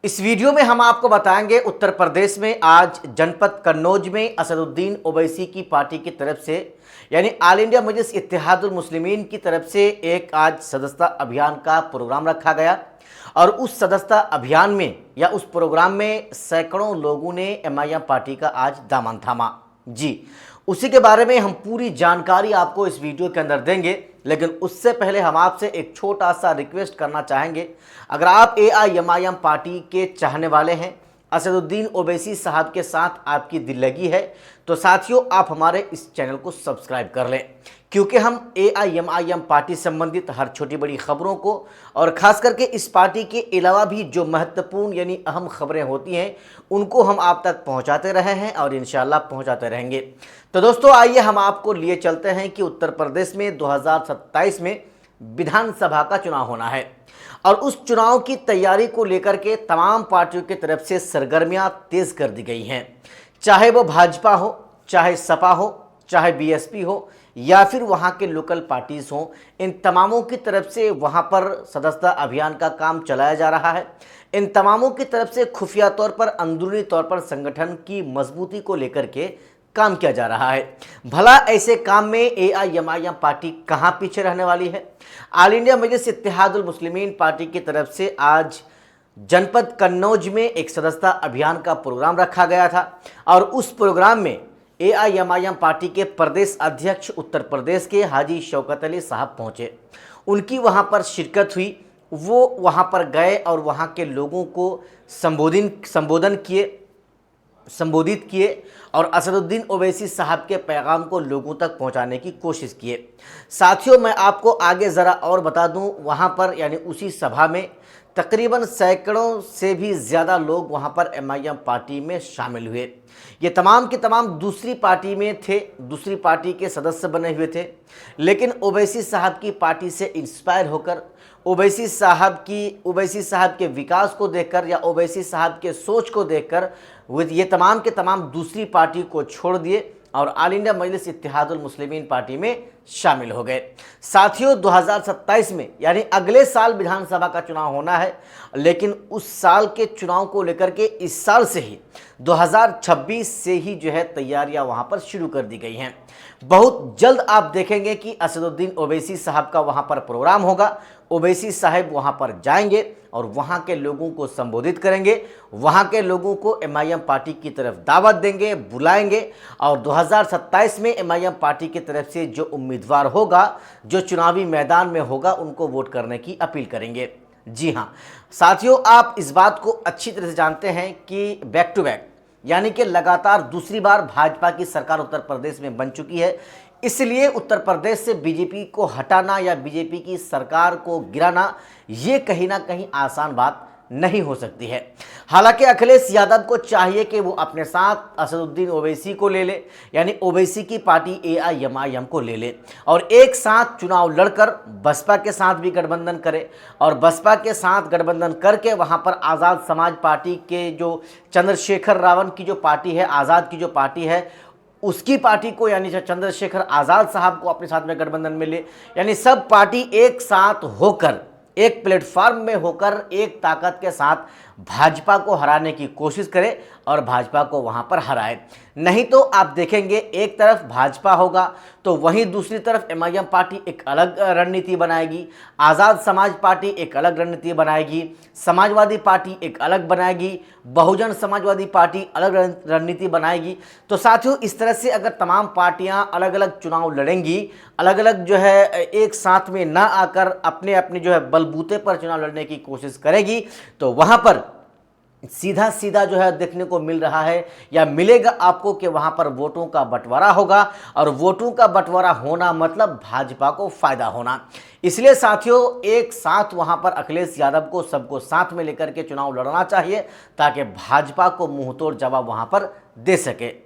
इस वीडियो में हम आपको बताएंगे उत्तर प्रदेश में आज जनपद कन्नौज में असदुद्दीन ओवैसी की पार्टी की तरफ से यानी ऑल इंडिया मजलिस इत्तेहादुल मुस्लिमीन की तरफ से एक आज सदस्यता अभियान का प्रोग्राम रखा गया और उस सदस्यता अभियान में या उस प्रोग्राम में सैकड़ों लोगों ने एमआईएम पार्टी का आज दामन थामा। जी, उसी के बारे में हम पूरी जानकारी आपको इस वीडियो के अंदर देंगे, लेकिन उससे पहले हम आपसे एक छोटा सा रिक्वेस्ट करना चाहेंगे। अगर आप एआईएमआईएम पार्टी के चाहने वाले हैं, असदुद्दीन ओवैसी साहब के साथ आपकी दिल लगी है, तो साथियों आप हमारे इस चैनल को सब्सक्राइब कर लें, क्योंकि हम एआईएमआईएम पार्टी संबंधित हर छोटी बड़ी खबरों को और ख़ास करके इस पार्टी के अलावा भी जो महत्वपूर्ण यानी अहम खबरें होती हैं उनको हम आप तक पहुंचाते रहे हैं और इंशाल्लाह पहुंचाते रहेंगे। तो दोस्तों आइए हम आपको लिए चलते हैं कि उत्तर प्रदेश में 2027 में विधानसभा का चुनाव होना है और उस चुनाव की तैयारी को लेकर के तमाम पार्टियों की तरफ से सरगर्मियां तेज कर दी गई हैं। चाहे वो भाजपा हो, चाहे सपा हो, चाहे बीएसपी हो या फिर वहां के लोकल पार्टीज हों, इन तमामों की तरफ से वहां पर सदस्यता अभियान का काम चलाया जा रहा है। इन तमामों की तरफ से खुफिया तौर पर, अंदरूनी तौर पर संगठन की मजबूती को लेकर के काम किया जा रहा है। भला ऐसे काम में एआईएमआईएम पार्टी कहां पीछे रहने वाली है? ऑल इंडिया मजलिस इत्तेहादुल मुस्लिमीन पार्टी की तरफ से आज जनपद कन्नौज में एक सदस्यता अभियान का प्रोग्राम रखा गया था और उस प्रोग्राम में एआईएमआईएम पार्टी के प्रदेश अध्यक्ष उत्तर प्रदेश के हाजी शौकत अली साहब पहुंचे। उनकी वहां पर शिरकत हुई, वो वहां पर गए और वहां के लोगों को संबोधित किए और असदुद्दीन ओवैसी साहब के पैगाम को लोगों तक पहुंचाने की कोशिश किए। साथियों मैं आपको आगे ज़रा और बता दूं, वहां पर यानी उसी सभा में तकरीबन सैकड़ों से भी ज़्यादा लोग वहां पर एमआईएम पार्टी में शामिल हुए। ये तमाम के तमाम दूसरी पार्टी में थे, दूसरी पार्टी के सदस्य बने हुए थे, लेकिन ओवैसी साहब की पार्टी से इंस्पायर होकर ओवैसी साहब के विकास को देखकर या ओवैसी साहब के सोच को देखकर ये तमाम के तमाम दूसरी पार्टी को छोड़ दिए और ऑल इंडिया मजलिस इत्तेहादुल मुस्लिमीन पार्टी में शामिल हो गए। साथियों 2027 में यानी अगले साल विधानसभा का चुनाव होना है, लेकिन उस साल के चुनाव को लेकर के इस साल से ही 2026 से ही जो है तैयारियां वहां पर शुरू कर दी गई हैं। बहुत जल्द आप देखेंगे कि असदुद्दीन ओवैसी साहब का वहां पर प्रोग्राम होगा। ओवैसी साहब वहां पर जाएंगे और वहां के लोगों को संबोधित करेंगे, वहां के लोगों को एमआईएम पार्टी की तरफ दावत देंगे, बुलाएंगे और 2027 में एमआईएम पार्टी की तरफ से जो उम्मीदवार होगा, जो चुनावी मैदान में होगा, उनको वोट करने की अपील करेंगे। जी हाँ साथियों, आप इस बात को अच्छी तरह से जानते हैं कि बैक टू बैक यानी कि लगातार दूसरी बार भाजपा की सरकार उत्तर प्रदेश में बन चुकी है। इसलिए उत्तर प्रदेश से बीजेपी को हटाना या बीजेपी की सरकार को गिराना ये कहीं ना कहीं आसान बात नहीं हो सकती है। हालांकि अखिलेश यादव को चाहिए कि वो अपने साथ असदुद्दीन ओवैसी को ले ले, यानी ओवैसी की पार्टी एआईएमआईएम को ले ले और एक साथ चुनाव लड़कर बसपा के साथ भी गठबंधन करे और बसपा के साथ गठबंधन करके वहां पर आज़ाद समाज पार्टी के जो चंद्रशेखर रावण की जो पार्टी है, आज़ाद की जो पार्टी है, उसकी पार्टी को यानी चंद्रशेखर आज़ाद साहब को अपने साथ में गठबंधन में ले, यानी सब पार्टी एक साथ होकर, एक प्लेटफॉर्म में होकर, एक ताकत के साथ भाजपा को हराने की कोशिश करे और भाजपा को वहां पर हराए। नहीं तो आप देखेंगे एक तरफ भाजपा होगा तो वहीं दूसरी तरफ एमआईएम पार्टी एक अलग रणनीति बनाएगी, आज़ाद समाज पार्टी एक अलग रणनीति बनाएगी, समाजवादी पार्टी एक अलग बनाएगी, बहुजन समाजवादी पार्टी अलग रणनीति बनाएगी। तो साथियों इस तरह से अगर तमाम पार्टियां अलग अलग चुनाव लड़ेंगी, अलग अलग जो है एक साथ में ना आकर अपने अपने जो है बलबूते पर चुनाव लड़ने की कोशिश करेगी, तो वहां पर सीधा सीधा जो है देखने को मिल रहा है या मिलेगा आपको कि वहां पर वोटों का बंटवारा होगा और वोटों का बंटवारा होना मतलब भाजपा को फायदा होना। इसलिए साथियों एक साथ वहां पर अखिलेश यादव को सबको साथ में लेकर के चुनाव लड़ना चाहिए ताकि भाजपा को मुंहतोड़ जवाब वहां पर दे सके।